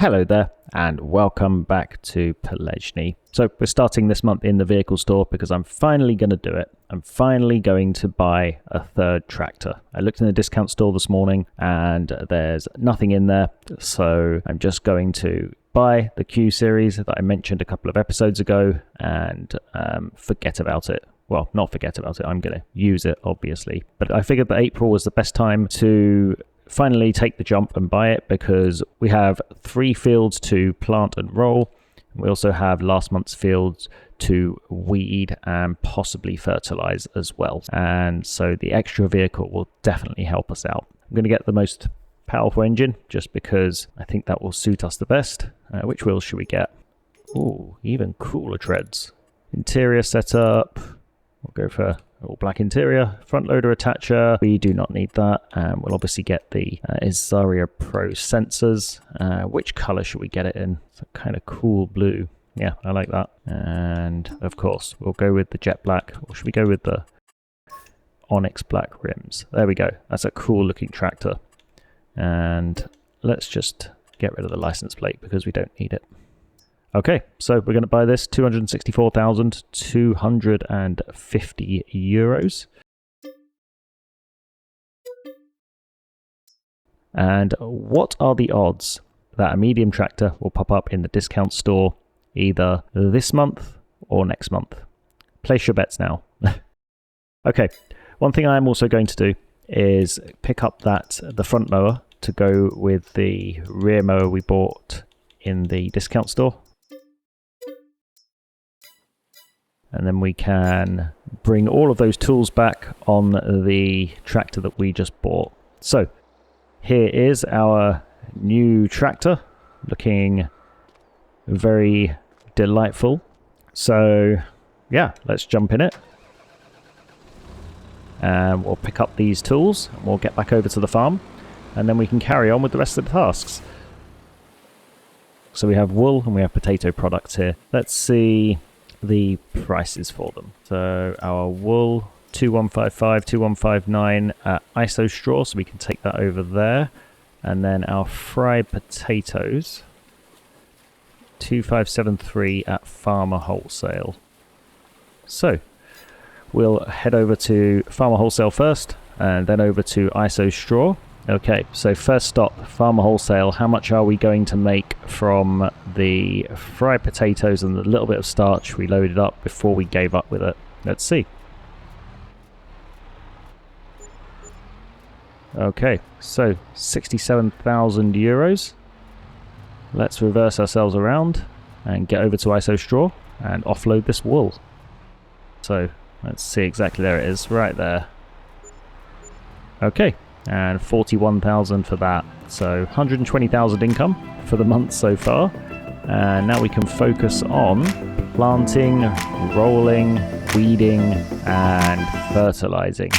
Hello there and welcome back to Pallegney. So we're starting this month in the vehicle store because I'm finally going to do it. I'm finally going to buy a third tractor. I looked in the discount store this morning and there's nothing in there. So I'm just going to buy the Q series that I mentioned a couple of episodes ago and forget about it. Well, not forget about it. I'm going to use it, obviously. But I figured that April was the best time to finally take the jump and buy it because we have 3 fields to plant and roll. We also have last month's fields to weed and possibly fertilize as well. And so the extra vehicle will definitely help us out. I'm going to get the most powerful engine just because I think that will suit us the best. Which wheels should we get? Ooh, even cooler treads. Interior setup. We'll go for all black interior, front loader attacher. We do not need that. We'll obviously get the Isaria Pro sensors. Which color should we get it in? It's a kind of cool blue. Yeah, I like that. And of course, we'll go with the jet black. Or should we go with the onyx black rims? There we go. That's a cool looking tractor. And let's just get rid of the license plate because we don't need it. Okay, so we're going to buy this, 264,250 euros. And what are the odds that a medium tractor will pop up in the discount store either this month or next month? Place your bets now. Okay, one thing I'm also going to do is pick up the front mower to go with the rear mower we bought in the discount store. And then we can bring all of those tools back on the tractor that we just bought. So here is our new tractor, looking very delightful. So yeah, let's jump in it. And we'll pick up these tools and we'll get back over to the farm. And then we can carry on with the rest of the tasks. So we have wool and we have potato products here. Let's see the prices for them. So our wool 2155, 2159 at ISO straw, so we can take that over there. And then our fried potatoes 2573 at Farmer Wholesale. So we'll head over to Farmer Wholesale first and then over to ISO straw. Okay, so first stop, Farmer Wholesale. How much are we going to make from the fried potatoes and the little bit of starch we loaded up before we gave up with it? Let's see. Okay, so 67,000 euros. Let's reverse ourselves around and get over to ISO straw and offload this wool. So let's see exactly, there it is, right there. Okay. And 41,000 for that, so 120,000 income for the month so far. And now we can focus on planting, rolling, weeding and fertilizing.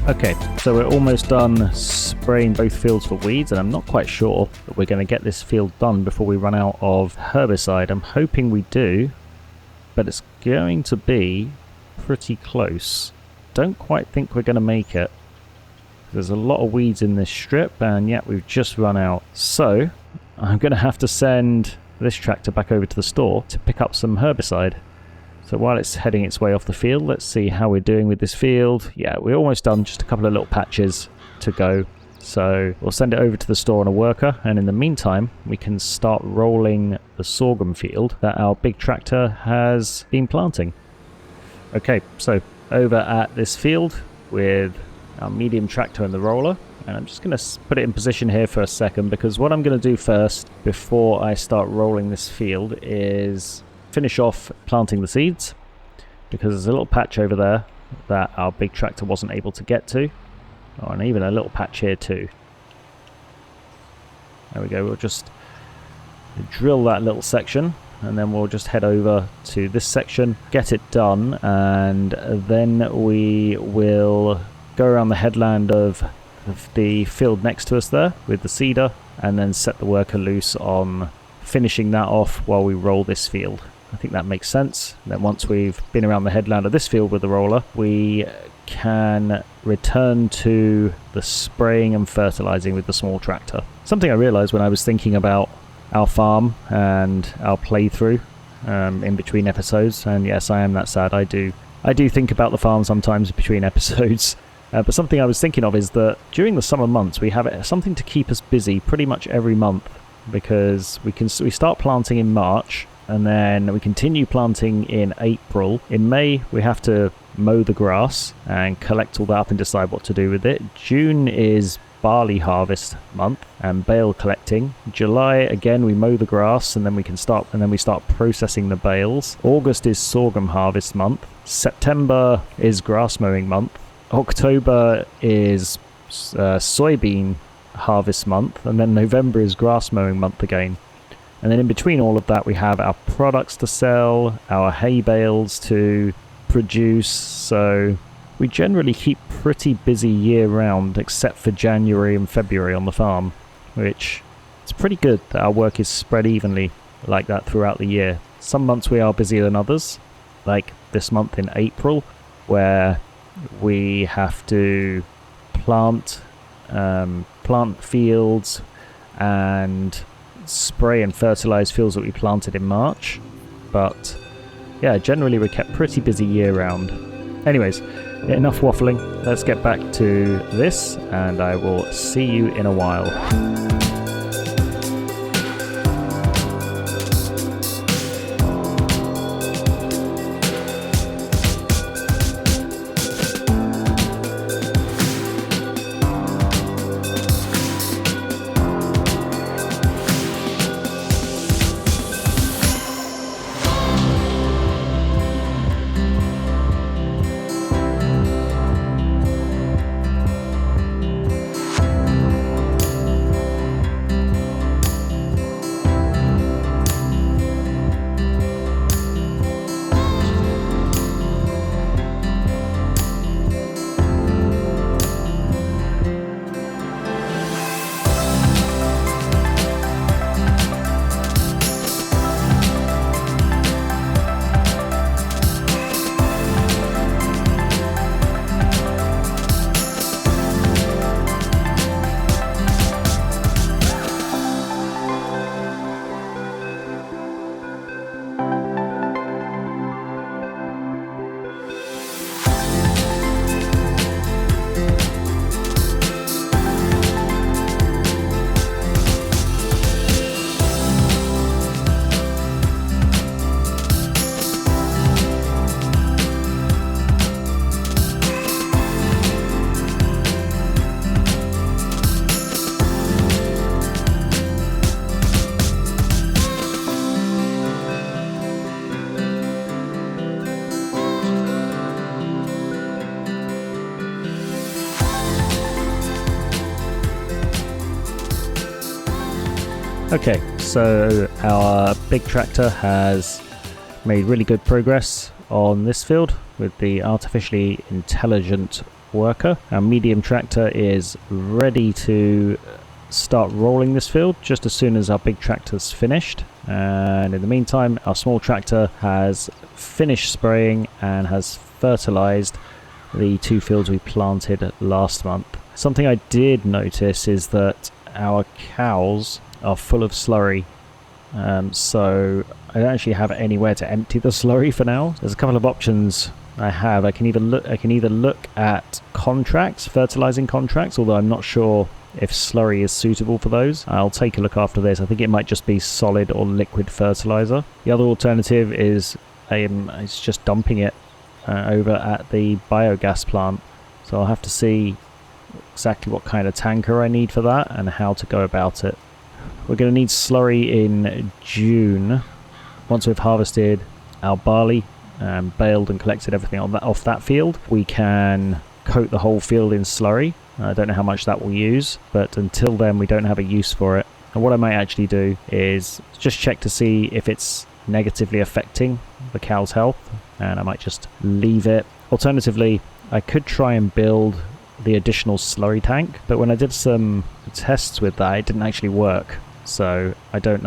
Okay, so we're almost done spraying both fields for weeds, and I'm not quite sure that we're going to get this field done before we run out of herbicide. I'm hoping we do, but it's going to be pretty close. Don't quite think we're going to make it. There's a lot of weeds in this strip, and yet we've just run out. So I'm going to have to send this tractor back over to the store to pick up some herbicide. So while it's heading its way off the field, let's see how we're doing with this field. Yeah, we're almost done, just a couple of little patches to go. So we'll send it over to the store on a worker, and in the meantime, we can start rolling the sorghum field that our big tractor has been planting. Okay, so over at this field with our medium tractor and the roller, and I'm just going to put it in position here for a second, because what I'm going to do first before I start rolling this field is finish off planting the seeds, because there's a little patch over there that our big tractor wasn't able to get to. Oh, and even a little patch here too. There we go. We'll just drill that little section, and then we'll just head over to this section, get it done, and then we will go around the headland of the field next to us there with the seeder, and then set the worker loose on finishing that off while we roll this field. I think that makes sense. Then once we've been around the headland of this field with the roller, we can return to the spraying and fertilizing with the small tractor. Something I realized when I was thinking about our farm and our playthrough in between episodes, and yes, I am that sad. I do think about the farm sometimes between episodes. But something I was thinking of is that during the summer months we have something to keep us busy pretty much every month, because we start planting in March, and then we continue planting in April. In May, we have to mow the grass and collect all that up and decide what to do with it. June is barley harvest month and bale collecting. July, again, we mow the grass, and then we start processing the bales. August is sorghum harvest month. September is grass mowing month. October is soybean harvest month, and then November is grass mowing month again. And then in between all of that, we have our products to sell, our hay bales to produce. So we generally keep pretty busy year round, except for January and February on the farm, which it's pretty good that our work is spread evenly like that throughout the year. Some months we are busier than others, like this month in April, where we have to plant fields and spray and fertilize fields that we planted in March. But yeah, generally we're kept pretty busy year round. Anyways, enough waffling, let's get back to this, and I will see you in a while. Okay, so our big tractor has made really good progress on this field with the artificially intelligent worker. Our medium tractor is ready to start rolling this field just as soon as our big tractor's finished. And in the meantime, our small tractor has finished spraying and has fertilized the 2 fields we planted last month. Something I did notice is that our cows are full of slurry, so I don't actually have anywhere to empty the slurry for now. There's a couple of options I have. I can either look at contracts, fertilizing contracts, although I'm not sure if slurry is suitable for those. I'll take a look after this. I think it might just be solid or liquid fertilizer. The other alternative is it's just dumping it over at the biogas plant. So I'll have to see exactly what kind of tanker I need for that and how to go about it. We're going to need slurry in June. Once we've harvested our barley, baled and collected everything off that field, we can coat the whole field in slurry. I don't know how much that will use, but until then we don't have a use for it. And what I might actually do is just check to see if it's negatively affecting the cow's health, and I might just leave it. Alternatively, I could try and build the additional slurry tank, but when I did some tests with that, it didn't actually work. So I don't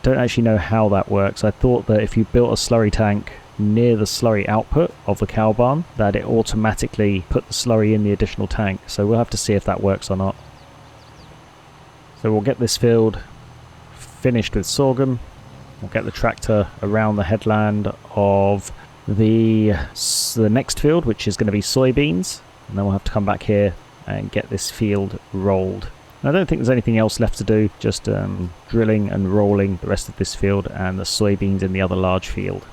actually know how that works. I thought that if you built a slurry tank near the slurry output of the cow barn, that it automatically put the slurry in the additional tank. So we'll have to see if that works or not. So we'll get this field finished with sorghum. We'll get the tractor around the headland of the next field, which is going to be soybeans, and then we'll have to come back here and get this field rolled. And I don't think there's anything else left to do, just drilling and rolling the rest of this field and the soybeans in the other large field.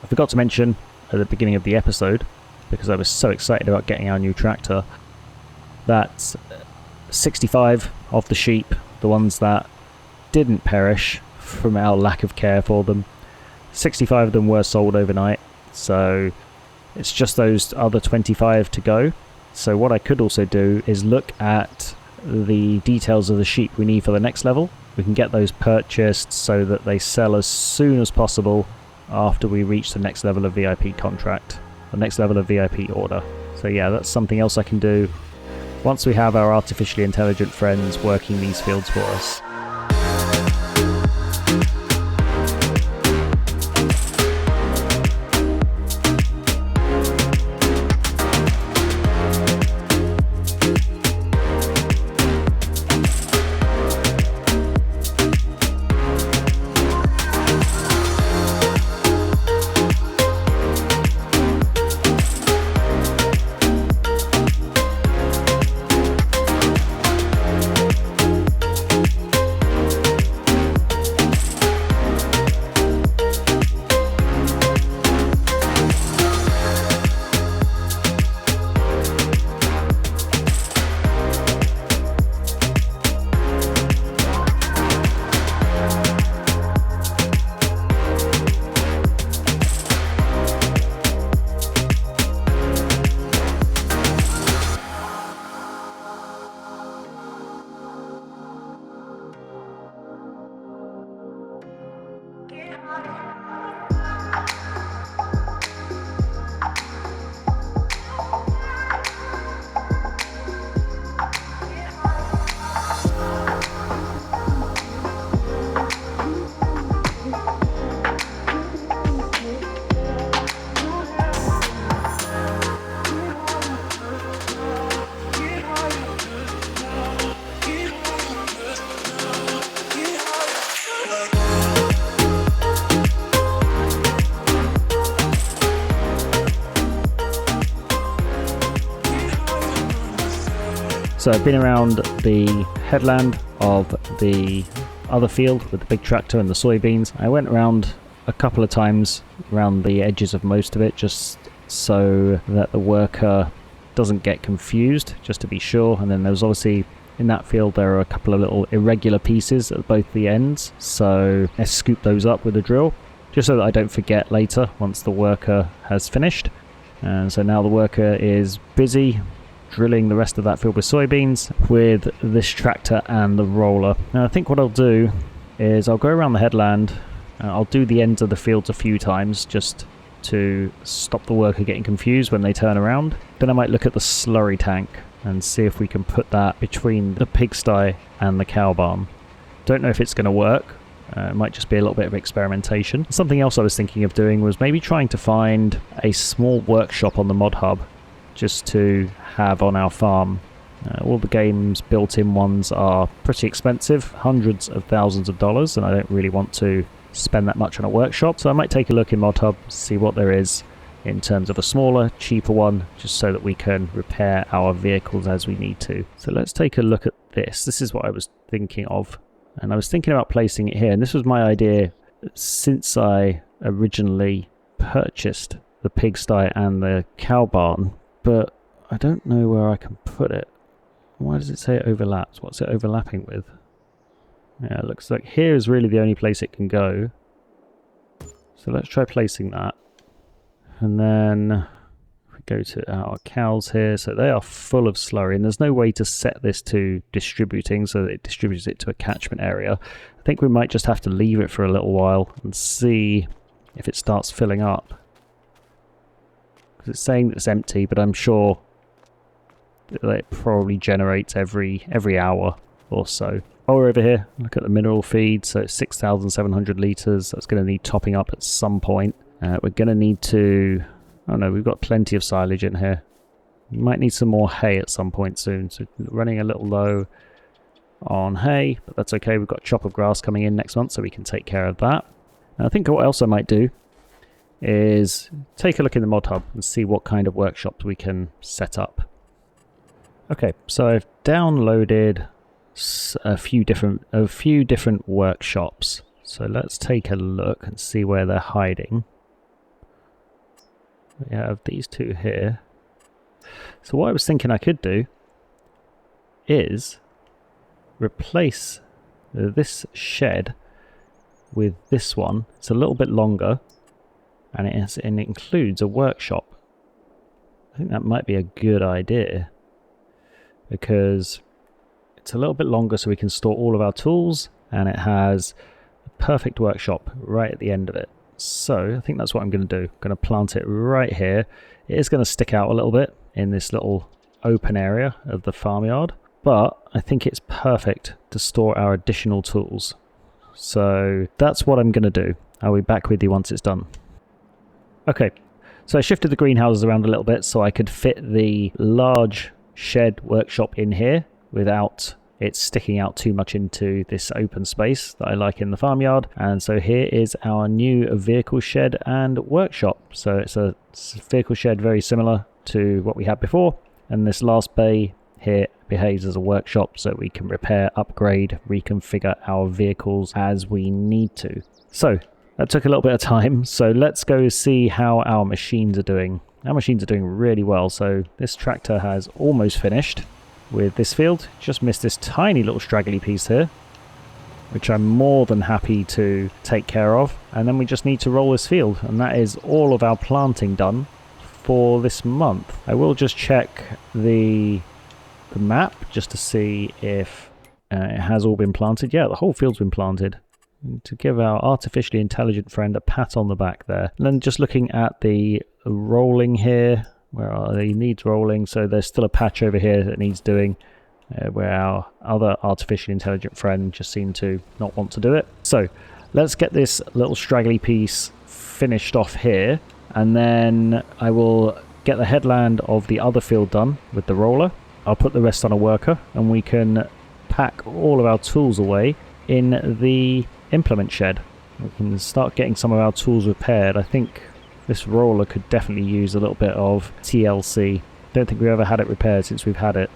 I forgot to mention at the beginning of the episode, because I was so excited about getting our new tractor, that 65 of the sheep, the ones that didn't perish from our lack of care for them, 65 of them were sold overnight, so it's just those other 25 to go. So what I could also do is look at the details of the sheep we need for the next level. We can get those purchased so that they sell as soon as possible after we reach the next level of VIP contract, the next level of VIP order. So yeah, that's something else I can do once we have our artificially intelligent friends working these fields for us. So I've been around the headland of the other field with the big tractor and the soybeans. I went around a couple of times around the edges of most of it, just so that the worker doesn't get confused, just to be sure. And then there's obviously in that field there are a couple of little irregular pieces at both the ends, so let's scoop those up with a drill just so that I don't forget later once the worker has finished. And so now the worker is busy drilling the rest of that field with soybeans with this tractor and the roller. Now I think what I'll do is I'll go around the headland, I'll do the ends of the fields a few times just to stop the worker getting confused when they turn around. Then I might look at the slurry tank and see if we can put that between the pigsty and the cow barn. Don't know if it's going to work. It might just be a little bit of experimentation. Something else I was thinking of doing was maybe trying to find a small workshop on the mod hub just to have on our farm. All the game's built-in ones are pretty expensive, hundreds of thousands of dollars, and I don't really want to spend that much on a workshop, so I might take a look in mod hub, see what there is in terms of a smaller, cheaper one, just so that we can repair our vehicles as we need to. So let's take a look at this. This is what I was thinking of, and I was thinking about placing it here, and this was my idea since I originally purchased the pigsty and the cow barn, but I don't know where I can put it. Why does it say it overlaps? What's it overlapping with? Yeah, it looks like here is really the only place it can go. So let's try placing that. And then we go to our cows here. So they are full of slurry, and there's no way to set this to distributing so that it distributes it to a catchment area. I think we might just have to leave it for a little while and see if it starts filling up. Because it's saying that it's empty, but I'm sure it probably generates every hour or so. While we're over here, look at the mineral feed. So it's 6,700 litres. That's going to need topping up at some point. We're going to need to... Oh no, we've got plenty of silage in here. We might need some more hay at some point soon. So running a little low on hay, but that's okay. We've got a chop of grass coming in next month, so we can take care of that. And I think what else I might do is take a look in the mod hub and see what kind of workshops we can set up. Okay, so I've downloaded a few different workshops. So let's take a look and see where they're hiding. We have these two here. So what I was thinking I could do is replace this shed with this one. It's a little bit longer, and it includes a workshop. I think that might be a good idea, because it's a little bit longer so we can store all of our tools, and it has a perfect workshop right at the end of it. So I think that's what I'm going to do. I'm going to plant it right here. It is going to stick out a little bit in this little open area of the farmyard, but I think it's perfect to store our additional tools. So that's what I'm going to do. I'll be back with you once it's done. Okay, so I shifted the greenhouses around a little bit so I could fit the large shed workshop in here without it sticking out too much into this open space that I like in the farmyard. And so here is our new vehicle shed and workshop. So it's a vehicle shed very similar to what we had before, and this last bay here behaves as a workshop so we can repair, upgrade, reconfigure our vehicles as we need to. So that took a little bit of time, so let's go see how our machines are doing. Our machines are doing really well. So this tractor has almost finished with this field. Just missed this tiny little straggly piece here, which I'm more than happy to take care of. And then we just need to roll this field, and that is all of our planting done for this month. I will just check the map just to see if it has all been planted. Yeah, the whole field's been planted. To give our artificially intelligent friend a pat on the back there. And then just looking at the rolling here, where are they? Needs rolling, so there's still a patch over here that needs doing, where our other artificially intelligent friend just seemed to not want to do it. So let's get this little straggly piece finished off here, and then I will get the headland of the other field done with the roller. I'll put the rest on a worker, and we can pack all of our tools away in the implement shed. We can start getting some of our tools repaired. I think this roller could definitely use a little bit of TLC. Don't think we've ever had it repaired since we've had it.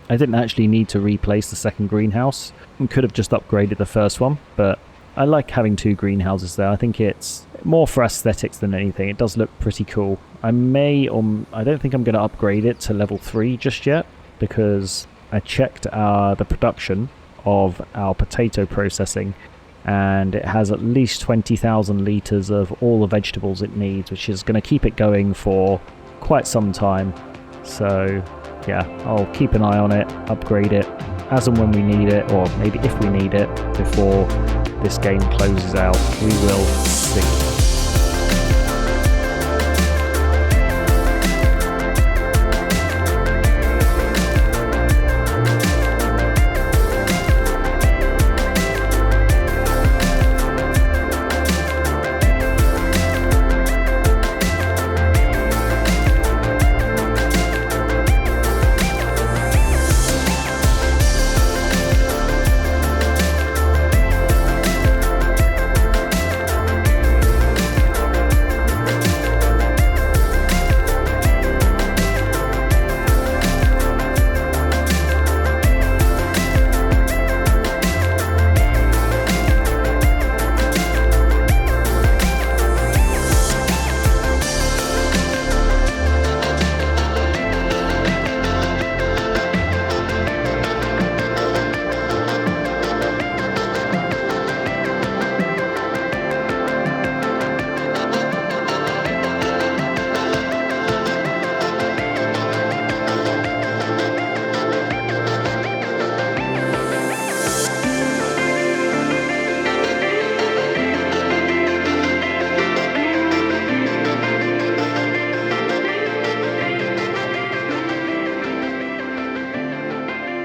I didn't actually need to replace the second greenhouse. We could have just upgraded the first one, but I like having two greenhouses there. I think it's more for aesthetics than anything. It does look pretty cool. I don't think I'm going to upgrade it to level 3 just yet, because I checked the production of our potato processing, and it has at least 20,000 litres of all the vegetables it needs, which is going to keep it going for quite some time. So yeah, I'll keep an eye on it, upgrade it as and when we need it, or maybe if we need it before this game closes out. We will see.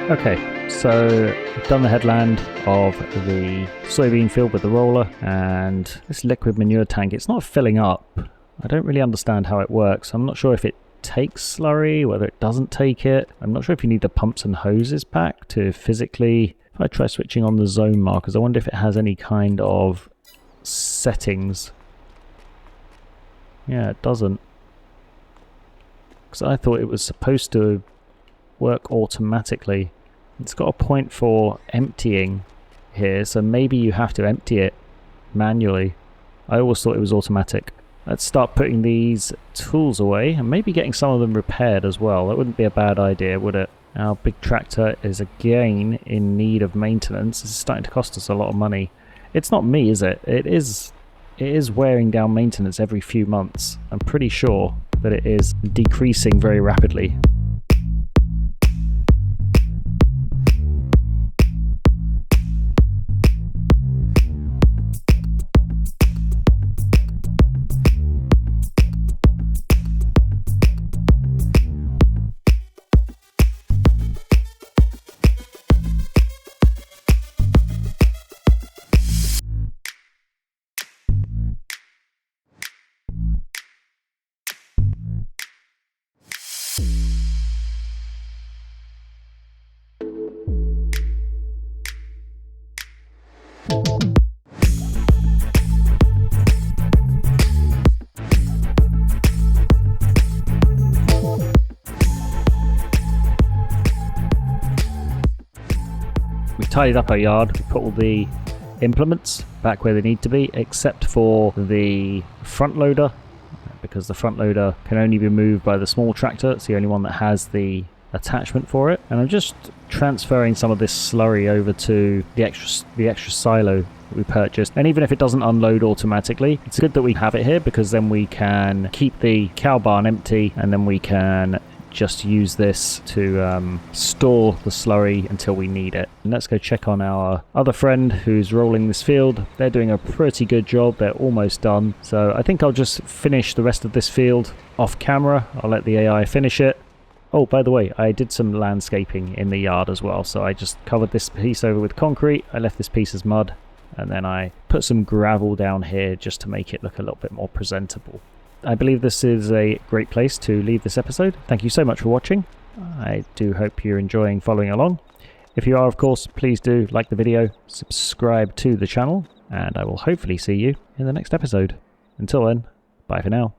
Okay, so we've done the headland of the soybean field with the roller, and this liquid manure tank, it's not filling up. I don't really understand how it works. I'm not sure if it takes slurry, whether it doesn't take it. I'm not sure if you need the pumps and hoses pack to physically... If I try switching on the zone markers, I wonder if it has any kind of settings. Yeah, it doesn't. Because I thought it was supposed to work automatically. It's got a point for emptying here, so maybe you have to empty it manually. I always thought it was automatic. Let's start putting these tools away and maybe getting some of them repaired as well. That wouldn't be a bad idea, would it? Our big tractor is again in need of maintenance. This is starting to cost us a lot of money. It's not me, is it? It is wearing down maintenance every few months. I'm pretty sure that it is decreasing very rapidly. We've tidied up our yard, we put all the implements back where they need to be, except for the front loader, because the front loader can only be moved by the small tractor. It's the only one that has the attachment for it. And I'm just transferring some of this slurry over to the extra silo that we purchased. And even if it doesn't unload automatically, it's good that we have it here, because then we can keep the cow barn empty, and then we can just use this to store the slurry until we need it. And let's go check on our other friend who's rolling this field. They're doing a pretty good job. They're almost done. So I think I'll just finish the rest of this field off camera. I'll let the AI finish it. Oh, by the way, I did some landscaping in the yard as well. So I just covered this piece over with concrete. I left this piece as mud. And then I put some gravel down here just to make it look a little bit more presentable. I believe this is a great place to leave this episode. Thank you so much for watching. I do hope you're enjoying following along. If you are, of course, please do like the video, subscribe to the channel, and I will hopefully see you in the next episode. Until then, bye for now.